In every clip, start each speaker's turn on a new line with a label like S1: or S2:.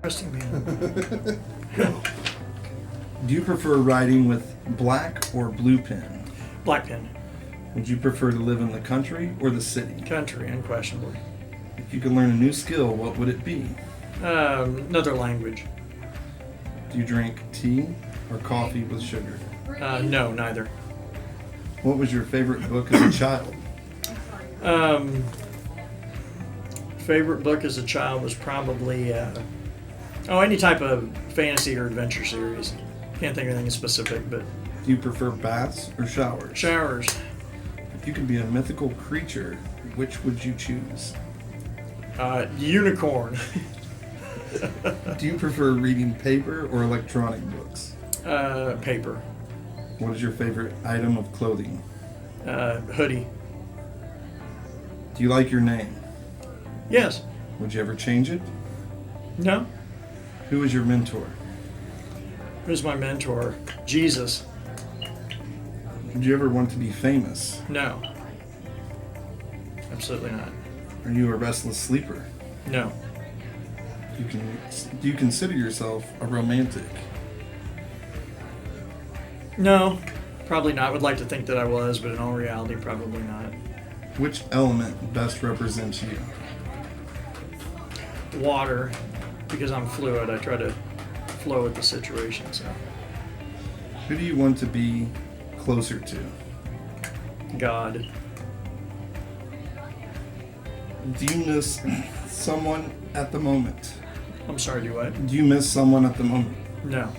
S1: Interesting man.
S2: Do you prefer writing with black or blue pen?
S1: Black pen.
S2: Would you prefer to live in the country or the city?
S1: Country, unquestionably.
S2: If you could learn a new skill, what would it be?
S1: Another language.
S2: Do you drink tea or coffee with sugar?
S1: No, neither.
S2: What was your favorite book as a child?
S1: Favorite book as a child was probably any type of fantasy or adventure series. Can't think of anything specific, but
S2: Do you prefer baths or showers?
S1: showers.
S2: If you could be a mythical creature, which would you choose?
S1: Unicorn.
S2: Do you prefer reading paper or electronic books?
S1: Paper.
S2: What is your favorite item of clothing?
S1: Hoodie.
S2: Do you like your name?
S1: Yes.
S2: Would you ever change it?
S1: No.
S2: Who is your mentor?
S1: Who's my mentor? Jesus.
S2: Would you ever want to be famous?
S1: No. Absolutely not.
S2: Are you a restless sleeper?
S1: No.
S2: Do you consider yourself a romantic?
S1: No. Probably not. Would like to think that I was, but in all reality, probably not.
S2: Which element best represents you?
S1: Water, because I'm fluid. I try to flow with the situation. So,
S2: Who do you want to be closer to?
S1: God.
S2: Do you miss someone at the moment?
S1: I'm sorry. Do what?
S2: Do you miss someone at the moment?
S1: No.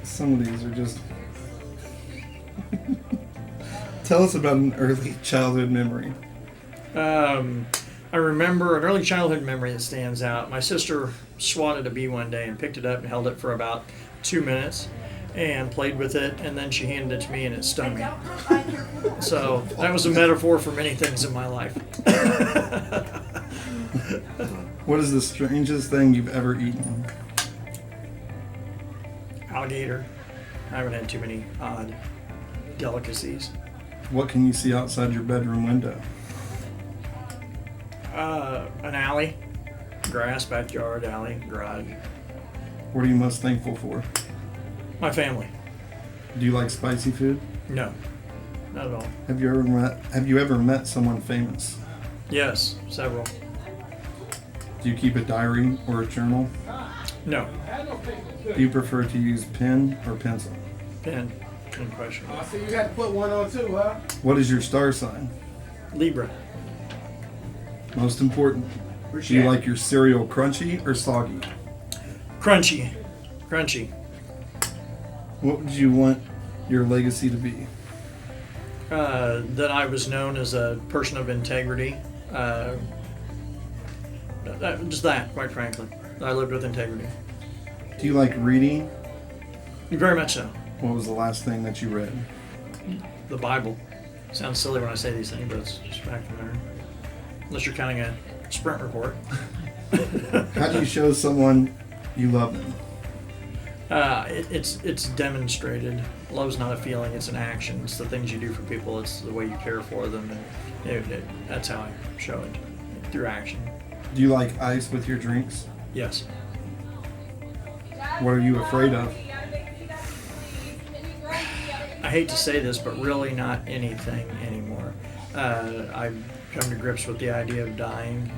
S2: Some of these are just... Tell us about an early childhood memory.
S1: I remember an early childhood memory that stands out. My sister swatted a bee one day and picked it up and held it for about 2 minutes and played with it, and then she handed it to me and it stung me. So that was a metaphor for many things in my life.
S2: What is the strangest thing you've ever eaten?
S1: Alligator. I haven't had too many odd delicacies.
S2: What can you see outside your bedroom window?
S1: An alley, grass, backyard, alley, garage.
S2: What are you most thankful for?
S1: My family.
S2: Do you like spicy food?
S1: No, not at all.
S2: Have you ever met someone famous?
S1: Yes, several.
S2: Do you keep a diary or a journal?
S1: No.
S2: Do you prefer to use pen or pencil?
S1: Pen. Unquestionable.
S3: I see you had to put one on too, huh?
S2: What is your star sign?
S1: Libra.
S2: Most important. Do you like your cereal crunchy or soggy?
S1: Crunchy. Crunchy.
S2: What would you want your legacy to be?
S1: That I was known as a person of integrity. Just that, quite frankly. I lived with integrity.
S2: Do you like reading?
S1: Very much so.
S2: What was the last thing that you read?
S1: The Bible. Sounds silly when I say these things, but it's just fact from there. Unless you're counting a sprint report.
S2: How do you show someone you love them?
S1: It's demonstrated. Love's not a feeling; it's an action. It's the things you do for people. It's the way you care for them, and that's how I show it through action.
S2: Do you like ice with your drinks?
S1: Yes.
S2: What are you afraid of?
S1: I hate to say this, but really not anything anymore. I've come to grips with the idea of dying.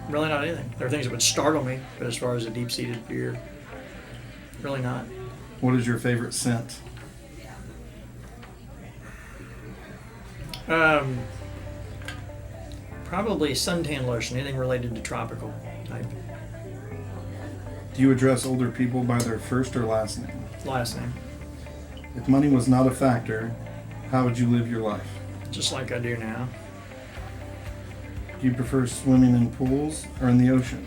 S1: Really not anything. There are things that would startle me, but as far as a deep-seated fear, really not.
S2: What is your favorite scent?
S1: Probably suntan lotion, anything related to tropical type.
S2: Do you address older people by their first or last name?
S1: Last name.
S2: If money was not a factor, how would you live your life?
S1: Just like I do now.
S2: Do you prefer swimming in pools or in the ocean?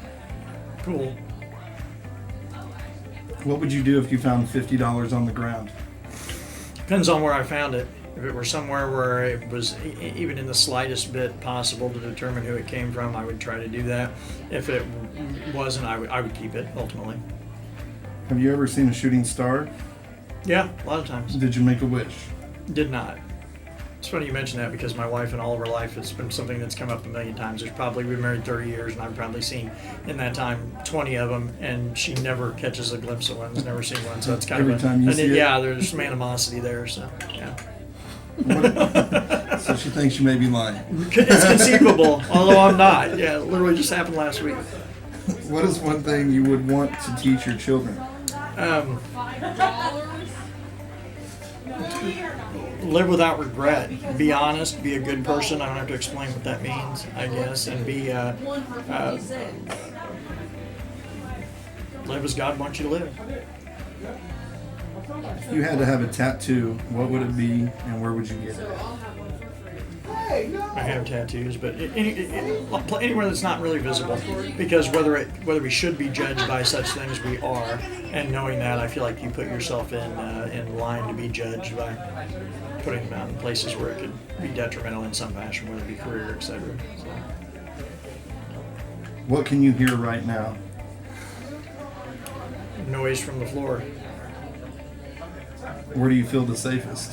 S1: Pool.
S2: What would you do if you found $50 on the ground?
S1: Depends on where I found it. If it were somewhere where it was even in the slightest bit possible to determine who it came from, I would try to do that. If it wasn't, I would keep it, ultimately.
S2: Have you ever seen a shooting star?
S1: Yeah, a lot of times.
S2: Did you make a wish?
S1: Did not. It's funny you mention that because my wife and all of her life, it's been something that's come up a million times. We've been married 30 years, and I've probably seen in that time 20 of them, and she never catches a glimpse of one. Has never seen one, so it's kind
S2: Every
S1: of
S2: time you see it?
S1: yeah. There's some animosity there, so yeah.
S2: So she thinks you may be lying.
S1: It's conceivable, although I'm not. Yeah, it literally just happened last week.
S2: What is one thing you would want to teach your children?
S1: Live without regret. Be honest. Be a good person. I don't have to explain what that means, I guess. And be live as God wants you to live.
S2: If you had to have a tattoo, what would it be and where would you get it?
S1: I have tattoos, but anywhere that's not really visible, because whether we should be judged by such things, we are, and knowing that, I feel like you put yourself in line to be judged by putting them out in places where it could be detrimental in some fashion, whether it be career, etc. So.
S2: What can you hear right now?
S1: Noise from the floor.
S2: Where do you feel the safest?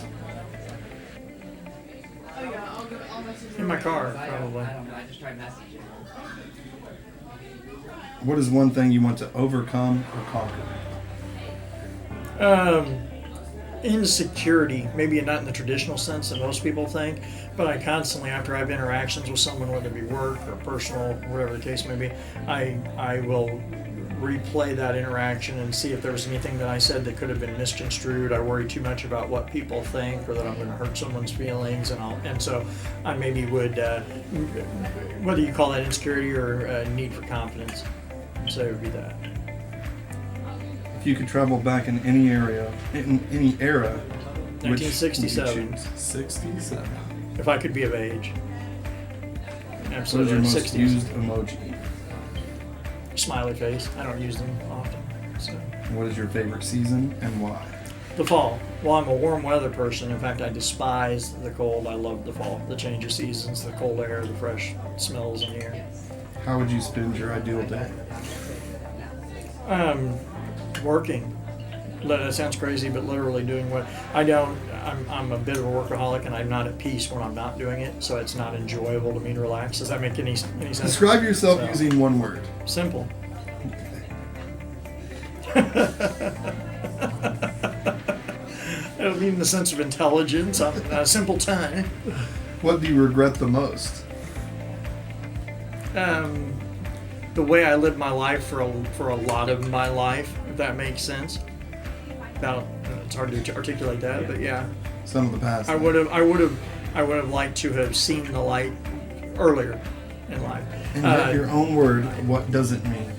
S1: In my car, probably.
S2: What is one thing you want to overcome or conquer?
S1: Insecurity, maybe not in the traditional sense that most people think, but I constantly, after I have interactions with someone, whether it be work or personal, whatever the case may be, I will replay that interaction and see if there was anything that I said that could have been misconstrued. I worry too much about what people think, or that I'm going to hurt someone's feelings, and so I maybe would, whether you call that insecurity or need for confidence, so it would be that.
S2: If you could travel back in any era, which
S1: 1967.
S2: would you choose? 67.
S1: If I could be of age.
S2: What
S1: Absolutely.
S2: is your most
S1: 60s.
S2: used emoji?
S1: Smiley face. I don't use them often. So.
S2: What is your favorite season and why?
S1: The fall. Well, I'm a warm weather person. In fact, I despise the cold. I love the fall. The change of seasons, the cold air, the fresh smells in the air.
S2: How would you spend your ideal day?
S1: Working. That sounds crazy, but literally doing what I don't. I'm a bit of a workaholic, and I'm not at peace when I'm not doing it. So it's not enjoyable to me to relax. Does that make any sense?
S2: Describe yourself
S1: So,
S2: using one word.
S1: simple. I don't mean in the sense of intelligence. I'm a simple time.
S2: What do you regret the most?
S1: The way I lived my life for a lot of my life, if that makes sense. It's hard to articulate that, but yeah.
S2: Some of the past.
S1: I would have liked to have seen the light earlier in life.
S2: In your own word, what does it mean?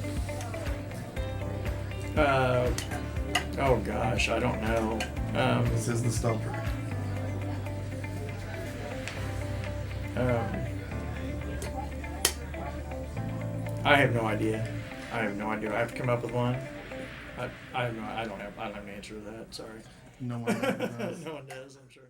S1: Oh gosh, I don't know.
S2: This is the stumper.
S1: I have no idea. I have to come up with one. I don't have an answer to that. Sorry.
S2: No one knows.
S1: No one does, I'm sure.